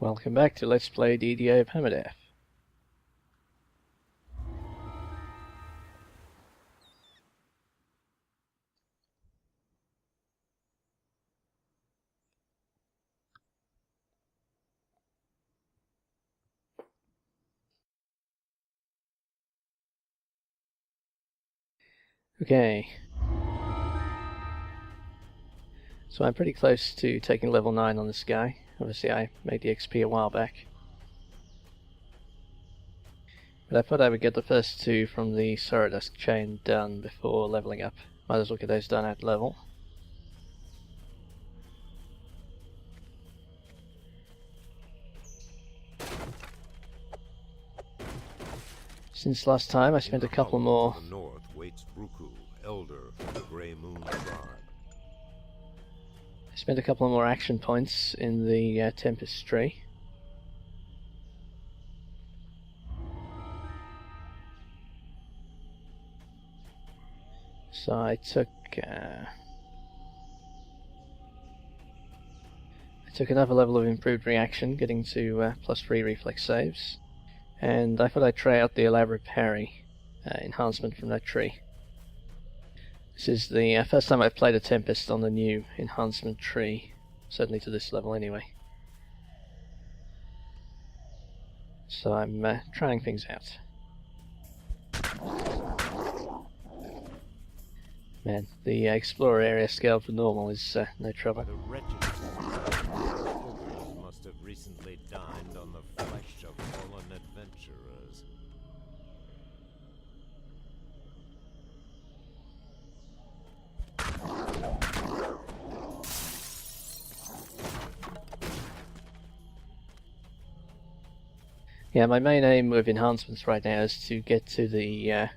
Welcome back to Let's Play DDO Permadeath. Okay. So I'm pretty close to taking level 9 on this guy. Obviously I made the XP a while back. But I thought I would get the first two from the Sorrowdusk chain done before leveling up. Might as well get those done at level. Since last time I spent a couple more. To the north waits Bruku, elder of the Grey Moon tribe. I spent a couple more action points in the Tempest tree. So I took another level of improved reaction, getting to +3 reflex saves, and I thought I'd try out the elaborate parry enhancement from that tree. This is the first time I've played a Tempest on the new enhancement tree, certainly to this level anyway. So I'm trying things out. Man, the Explorer area scaled for normal is no trouble. The wretched ogres must have recently dined on the flesh of fallen adventurers. Yeah, my main aim with enhancements right now is to get to the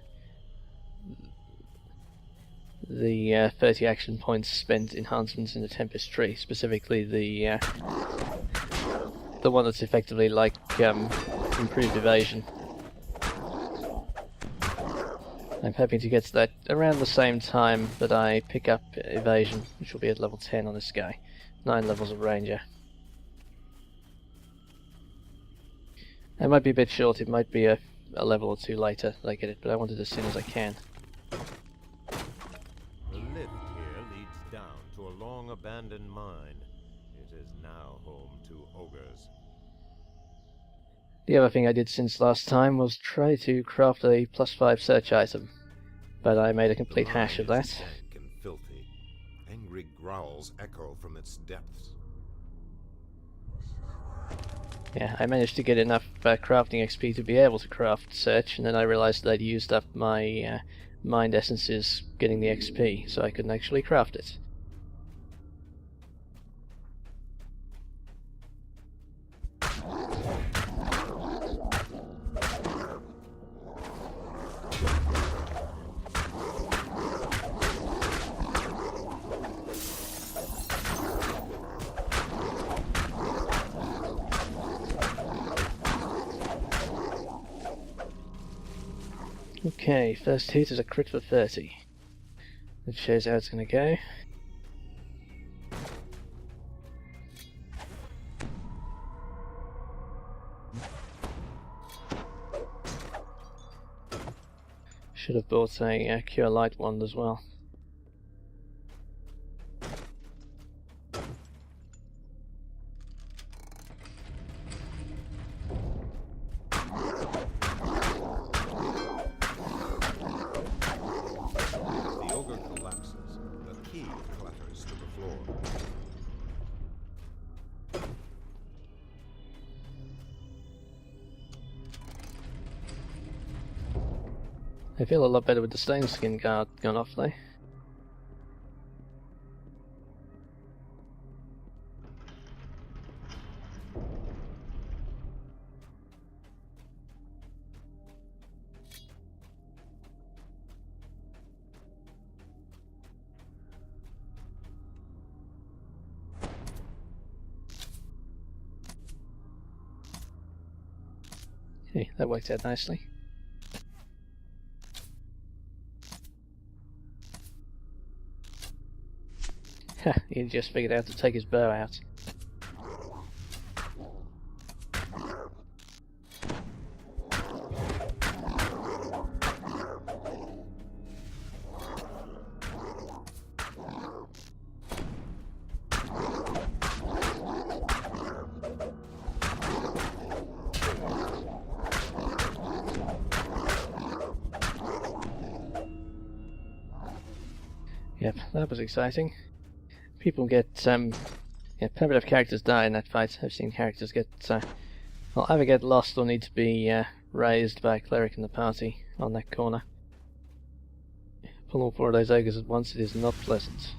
30 action points spent enhancements in the Tempest tree, specifically the one that's effectively like improved evasion. I'm hoping to get to that around the same time that I pick up evasion, which will be at level 10 on this guy. 9 levels of ranger. It might be a bit short, it might be a level or two later that I get it, but I want it as soon as I can. The lift here leads down to a long abandoned mine. It is now home to ogres. The other thing I did since last time was try to craft a +5 search item, but I made a complete hash of that. Dank and filthy. Angry growls echo from its depths. Yeah, I managed to get enough crafting XP to be able to craft search, and then I realized that I'd used up my mind essences getting the XP, so I couldn't actually craft it. Okay, first hit is a crit for 30. That shows how it's going to go. Should have bought a Cure Light wand as well. The ogre collapses. The key clatters to the floor. I feel a lot better with the stone skin guard gone off though. Okay, that worked out nicely. Ha, he just figured out to take his bow out. Yep, that was exciting. People get, yeah, Permadeath characters die in that fight. I've seen characters get, well, either get lost or need to be raised by a cleric in the party on that corner. Pull all 4 of those ogres at once, it is not pleasant.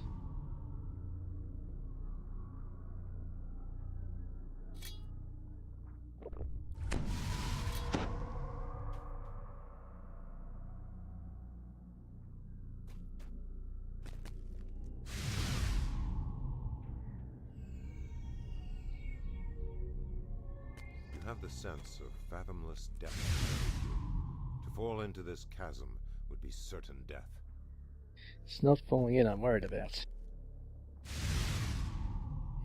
You have the sense of fathomless depth. To fall into this chasm would be certain death. It's not falling in I'm worried about.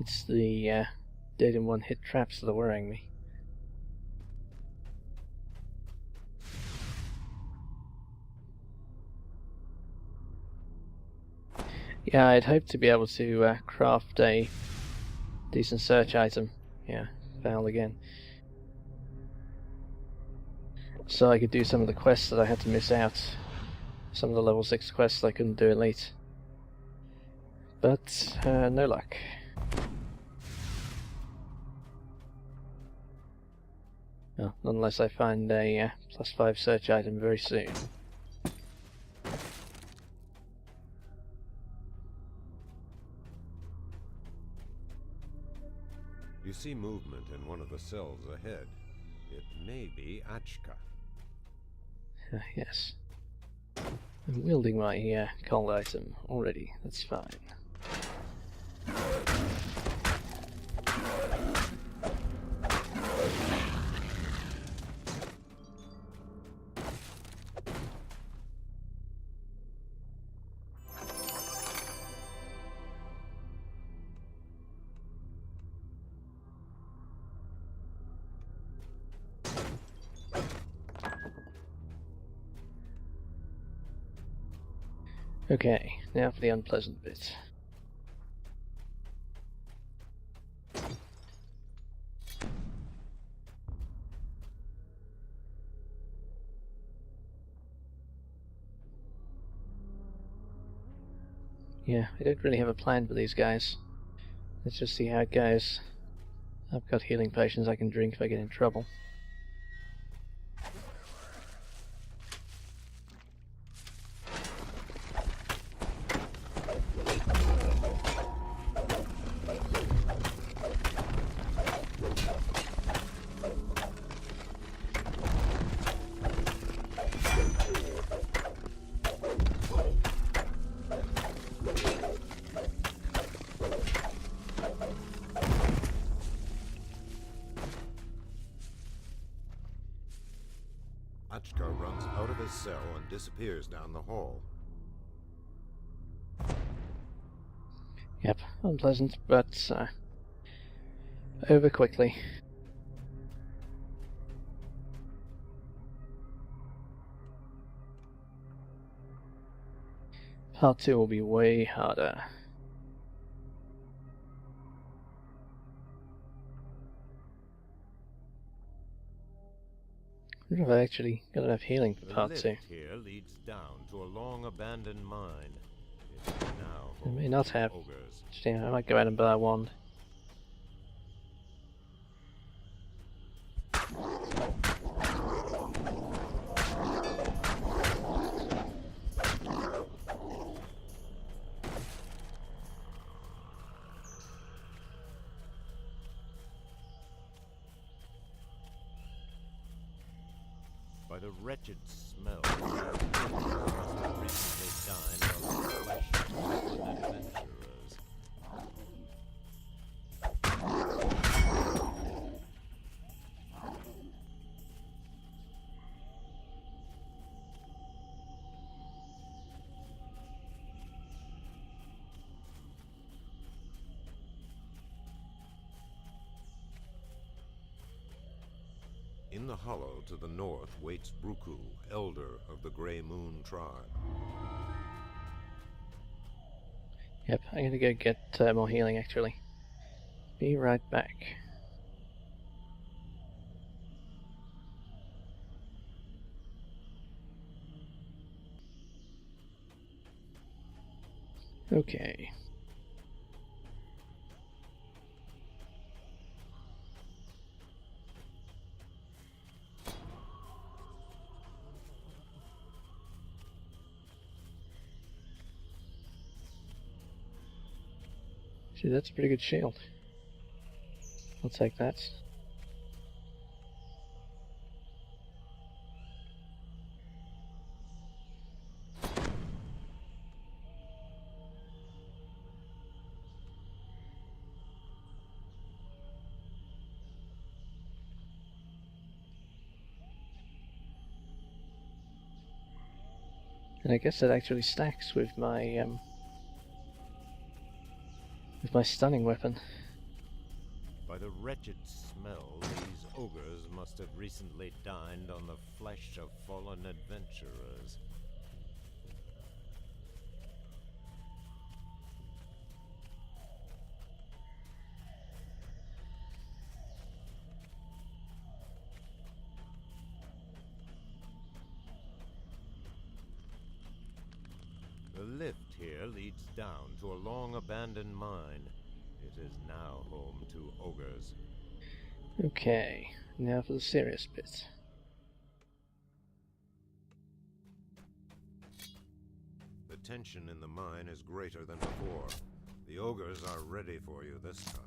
It's the dead in one hit traps that are worrying me. Yeah, I'd hoped to be able to craft a decent search item. Yeah, failed again. So I could do some of the quests that I had to miss out. Some of the level 6 quests I couldn't do elite. But no luck. Well, unless I find a +5 search item very soon. You see movement in one of the cells ahead. It may be Achka. Yes. I'm wielding my cold item already, that's fine. Okay, now for the unpleasant bit. Yeah, I don't really have a plan for these guys. Let's just see how it goes. I've got healing potions I can drink if I get in trouble. Achka runs out of his cell and disappears down the hall. Yep, unpleasant, but over quickly. Part 2 will be way harder. I wonder if I actually got enough healing for The part lift 2. here leads down to a long abandoned mine. It now I may holds not the have. ogres. Yeah, I might go out and buy a wand. By the wretched smell, must have recently dined on the flesh of fallen adventurers. In the hollow to the north waits Bruku, elder of the Grey Moon tribe. Yep, I'm gonna go get more healing actually. Be right back. Okay. See, that's a pretty good shield. I'll take that. And I guess that actually stacks with my stunning weapon. By the wretched smell, these ogres must have recently dined on the flesh of fallen adventurers. The lift here leads down to a long-abandoned mine. It is now home to ogres. Okay, now for the serious bit. The tension in the mine is greater than before. The ogres are ready for you this time.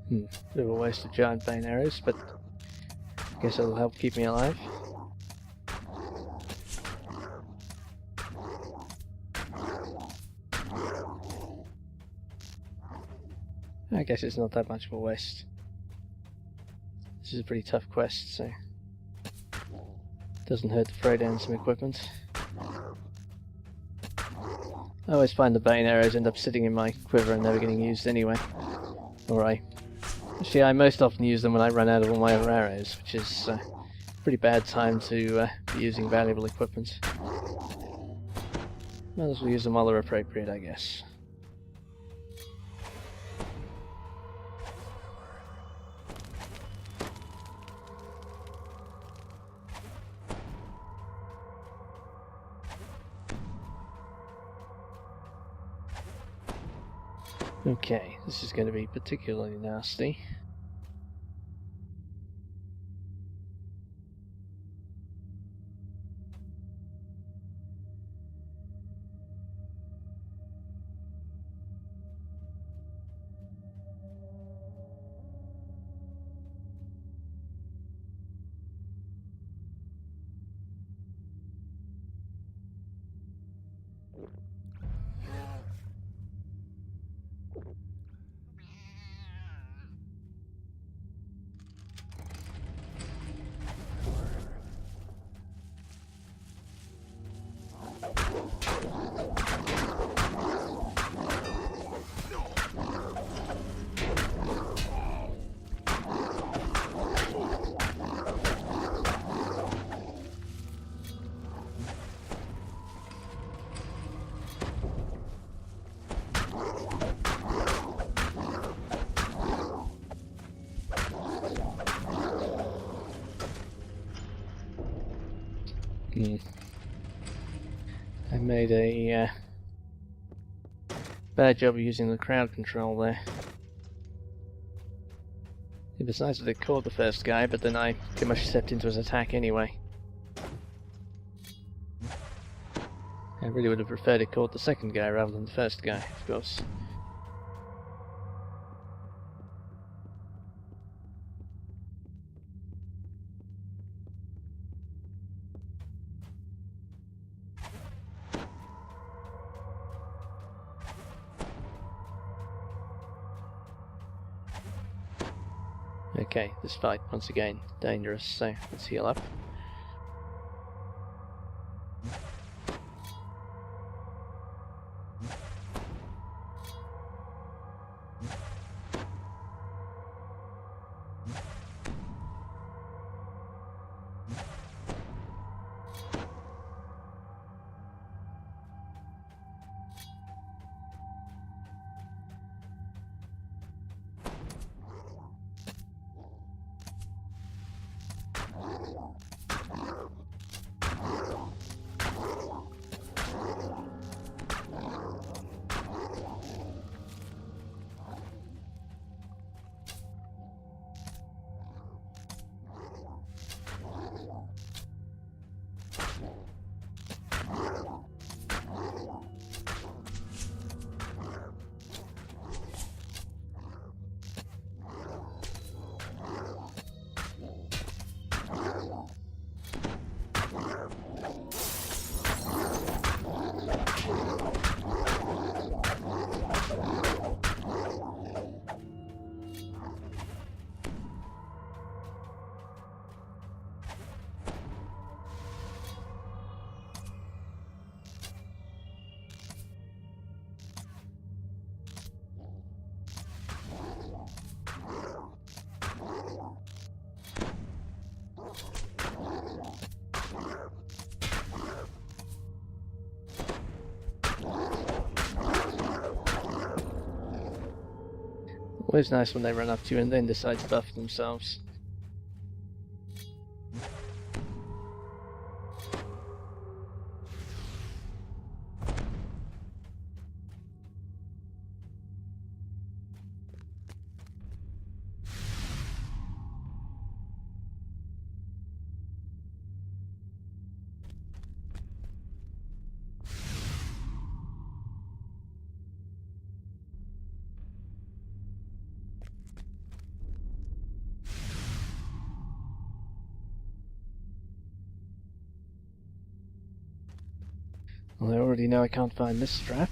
Bit of a waste of giant bane arrows, but I guess it'll help keep me alive. I guess it's not that much of a waste. This is a pretty tough quest, so doesn't hurt to throw down some equipment. I always find the bane arrows end up sitting in my quiver and never getting used anyway. Actually, I most often use them when I run out of all my other arrows, which is a pretty bad time to be using valuable equipment. Might as well use them while they're appropriate, I guess. Okay, this is going to be particularly nasty. I made a bad job of using the crowd control there. It was nice that it caught the first guy, but then I pretty much stepped into his attack anyway. I really would have preferred it caught the second guy rather than the first guy, of course. Okay, this fight, once again, dangerous, so let's heal up. always nice when they run up to you and then decide to buff themselves. Well, I already know I can't find this strap.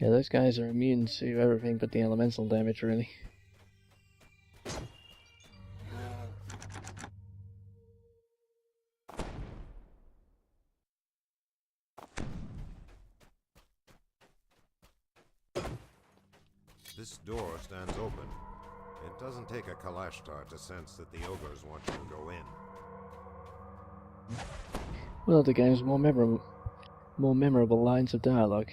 Yeah, those guys are immune to everything but the elemental damage, really. This door stands open. It doesn't take a Kalashtar to sense that the ogres want you to go in. Well, the game's more memorable lines of dialogue.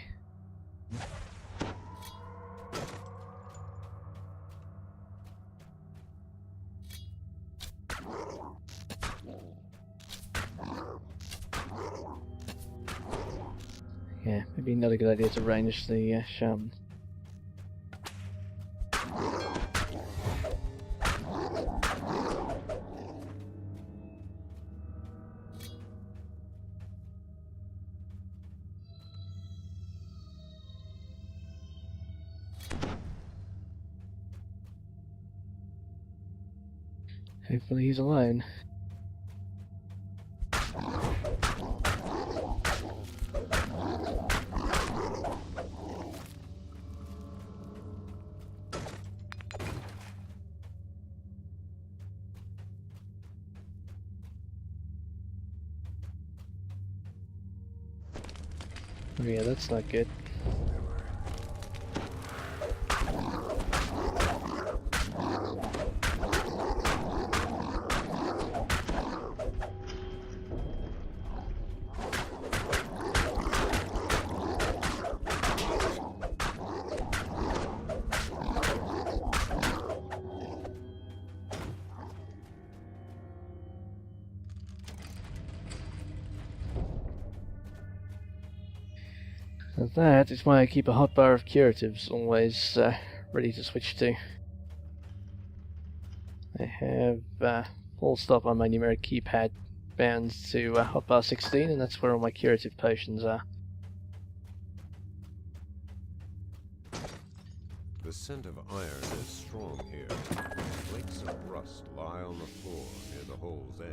Yeah, maybe not a good idea to range the shaman. Hopefully he's alone. Oh yeah, that's not good. And that is why I keep a hotbar of curatives always ready to switch to. I have full stop on my numeric keypad bound to hotbar 16, and that's where all my curative potions are. The scent of iron is strong here. Flakes of rust lie on the floor near the hole's edge.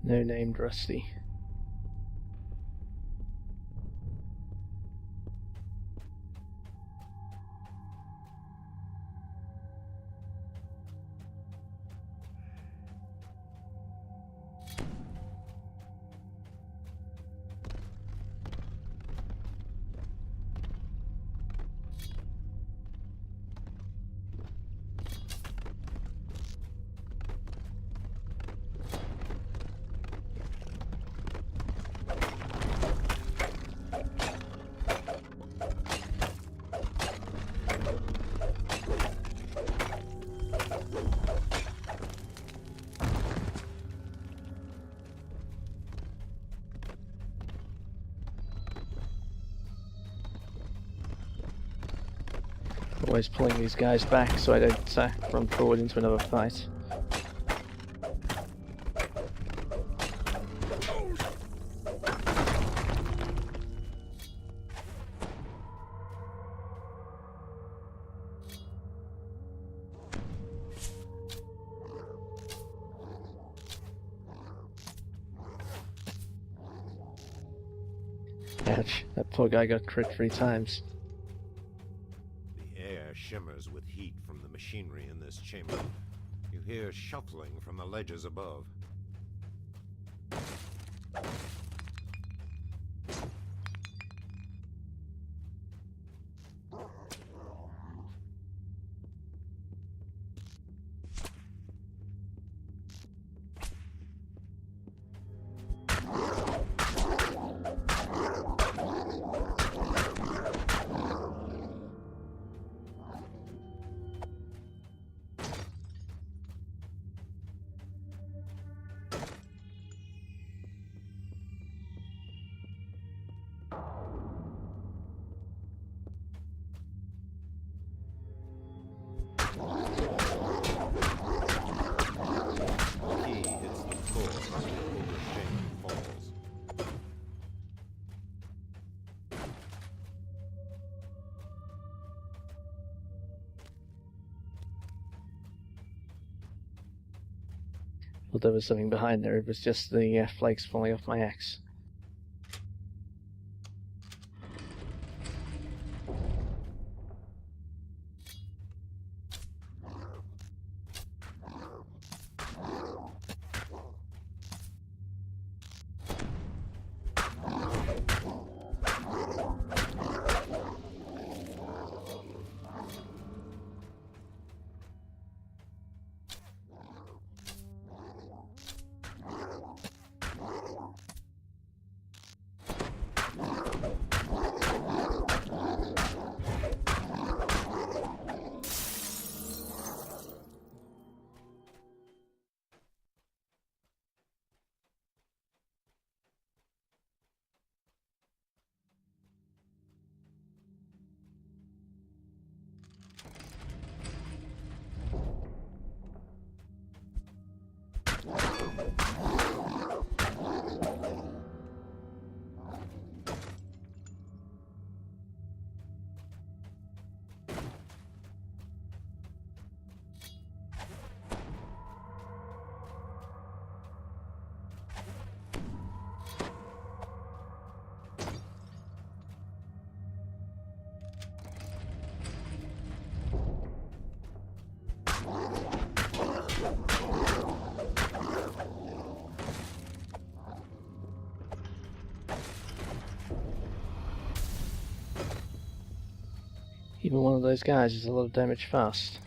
No named Rusty. Always pulling these guys back so I don't run forward into another fight. Ouch, that poor guy got crit 3 times. The air shimmers with heat from the machinery in this chamber. You hear shuffling from the ledges above. Thought there was something behind there, it was just the flakes falling off my axe. Even one of those guys is a lot of damage fast.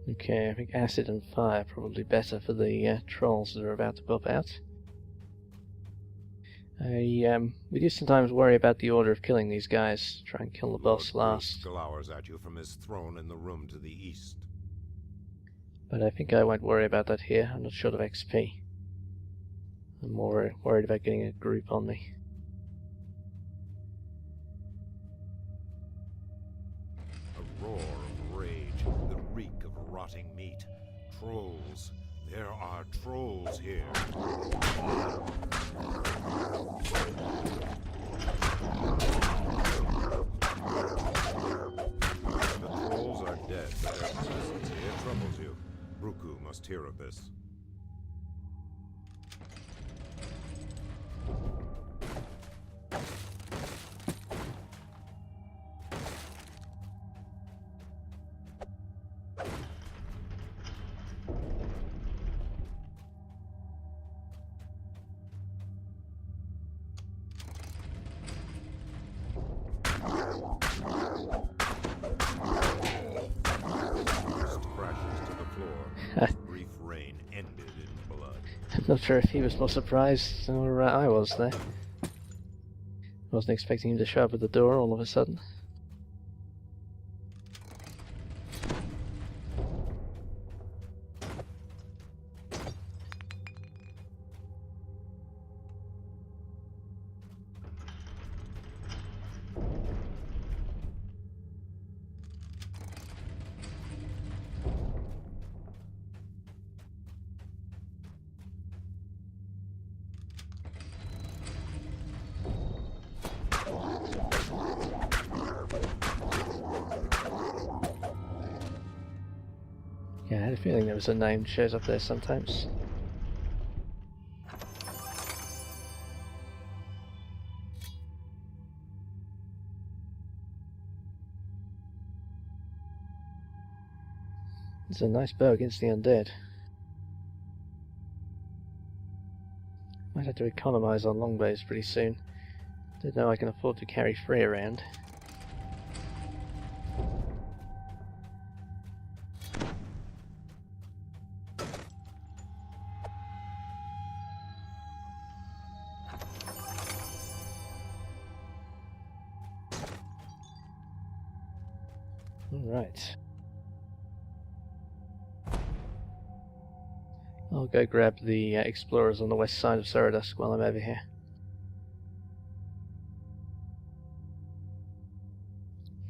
Okay, I think acid and fire are probably better for the trolls that are about to pop out. We do sometimes worry about the order of killing these guys. Try and kill the boss Lord last. Grust glowers at you from his throne in the room to the east. But I think I won't worry about that here. I'm not short of XP. I'm more worried about getting a group on me. roar of rage, the reek of rotting meat. Trolls. There are trolls here. The trolls are dead, but their presence here troubles you. Bruku must hear of this. Brief rain ended in blood. I'm not sure if he was more surprised or I was there. Wasn't expecting him to show up at the door all of a sudden. Yeah, I had a feeling there was a name shows up there sometimes. It's a nice bow against the undead. Might have to economise on longbows pretty soon. Don't know I can afford to carry 3 around. Alright. I'll go grab the explorers on the west side of Sorrowdusk while I'm over here.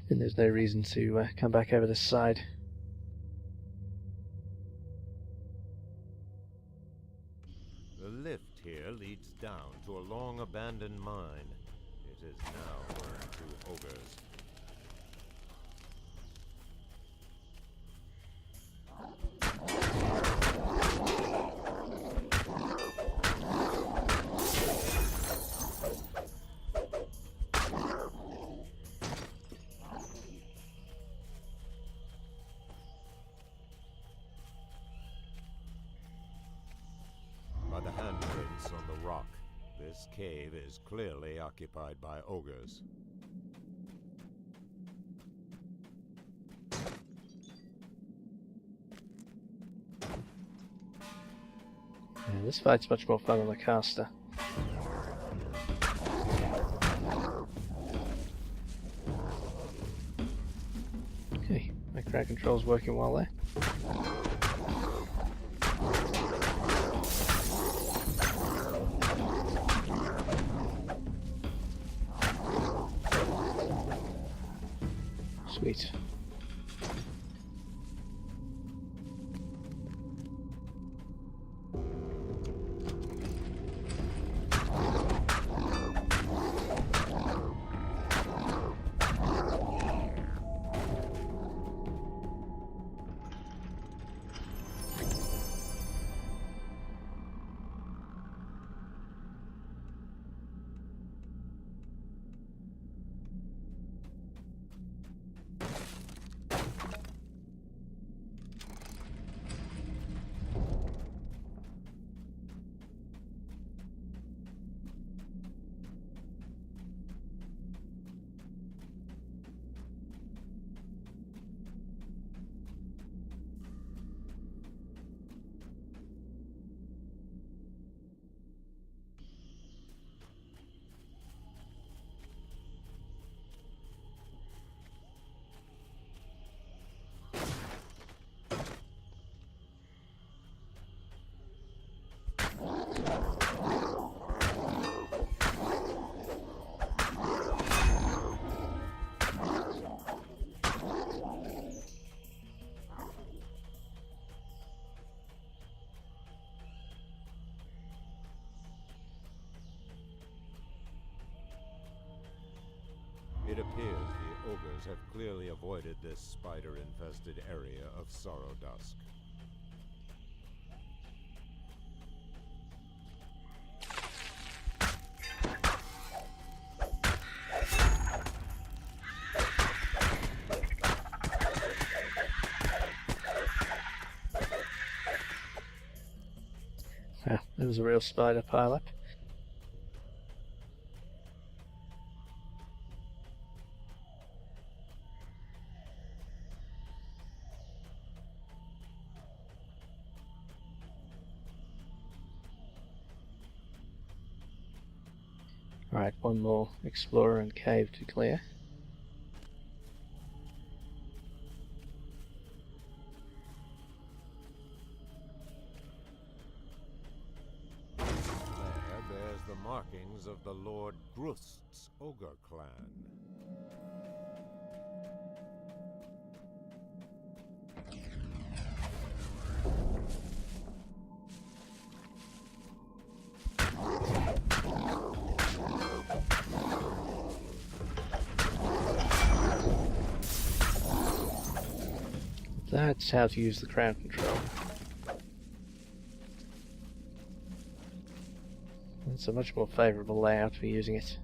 And there's no reason to come back over this side. The lift here leads down to a long abandoned mine. It is now burned to ogres. By the handprints on the rock, this cave is clearly occupied by ogres. Yeah, this fight's much more fun on the caster. Okay, my crowd control's working well there. Sweet. It appears the ogres have clearly avoided this spider-infested area of Sorrowdusk. Well, there was a real spider pile-up. Alright, one more explorer and cave to clear. There bears the markings of the Lord Grust's ogre clan. That's how to use the crowd control. It's a much more favourable layout for using it.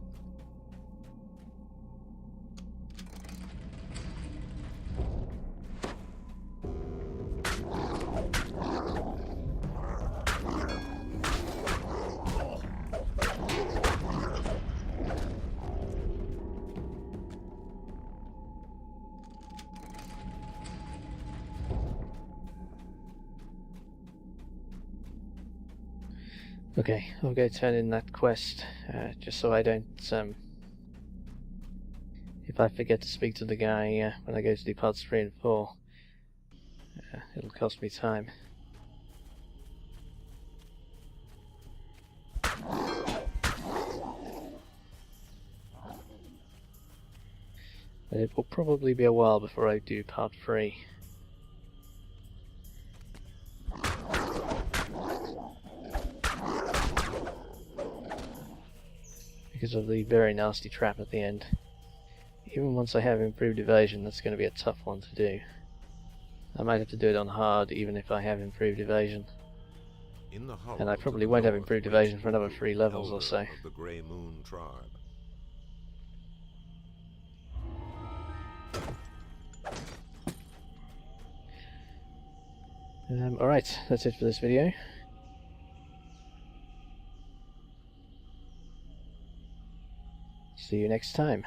Okay, I'll go turn in that quest, just so I don't, if I forget to speak to the guy when I go to do parts 3 and 4, it'll cost me time. But it will probably be a while before I do part 3. Because of the very nasty trap at the end. Even once I have improved evasion, that's going to be a tough one to do. I might have to do it on hard even if I have improved evasion. And I probably won't have improved evasion for another 3 levels or so. The Grey Moon tribe. Alright, that's it for this video. See you next time.